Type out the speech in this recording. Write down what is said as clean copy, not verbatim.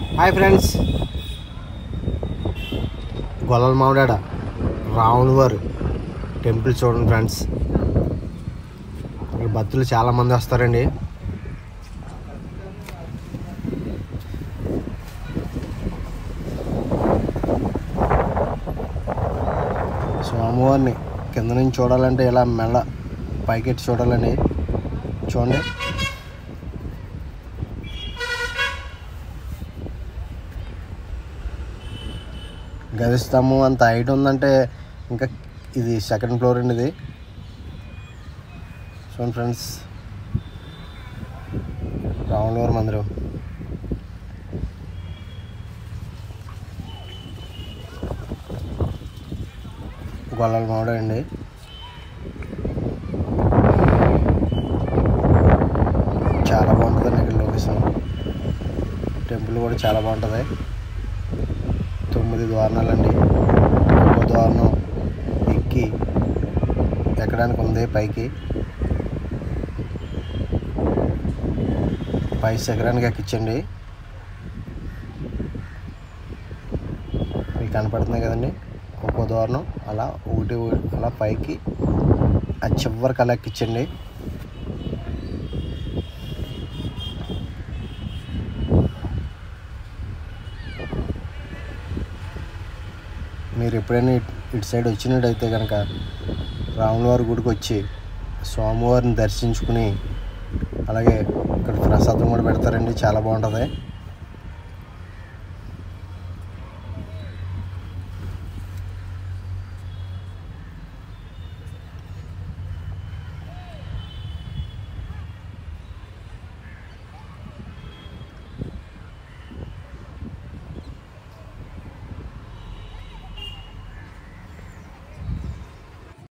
Hi friends, గొల్లల Mamidada రాముల వారు temple చూడండి ఫ్రెండ్స్. ఇక్కడ భక్తులు చాలామంది వస్తారండి. స్వామివారిని కింద నుంచి చూడాలంటే ఇలా మెల్ల పైకెట్టి చూడాలండి. చూడండి, గది స్తంభం అంత హైట్ ఉందంటే ఇంకా ఇది సెకండ్ ఫ్లోర్ అండి. ఇది చూడండి ఫ్రెండ్స్, రాములవారి మందిరం. గొల్లల మామిడి అండి. చాలా బాగుంటుందండి ఇక్కడ లొకేషన్. టెంపుల్ కూడా చాలా బాగుంటుంది. 9 ద్వారాలండి. ఒక్కో ద్వారం ఎక్కి ఎక్కడానికి ఉంది పైకి. పై శిఖరానికి ఎక్కించండి. మీకు కనపడుతున్నాయి కదండి, ఒక్కో ద్వారం అలా ఒకటి అలా పైకి ఆ చివరికి అలా ఎక్కించండి. మీరు ఎప్పుడైనా ఇటు సైడ్ వచ్చినట్టయితే కనుక రాములవారి గుడికి వచ్చి స్వామివారిని దర్శించుకుని అలాగే ఇక్కడ ప్రసాదం కూడా పెడతారండి. చాలా బాగుంటుంది.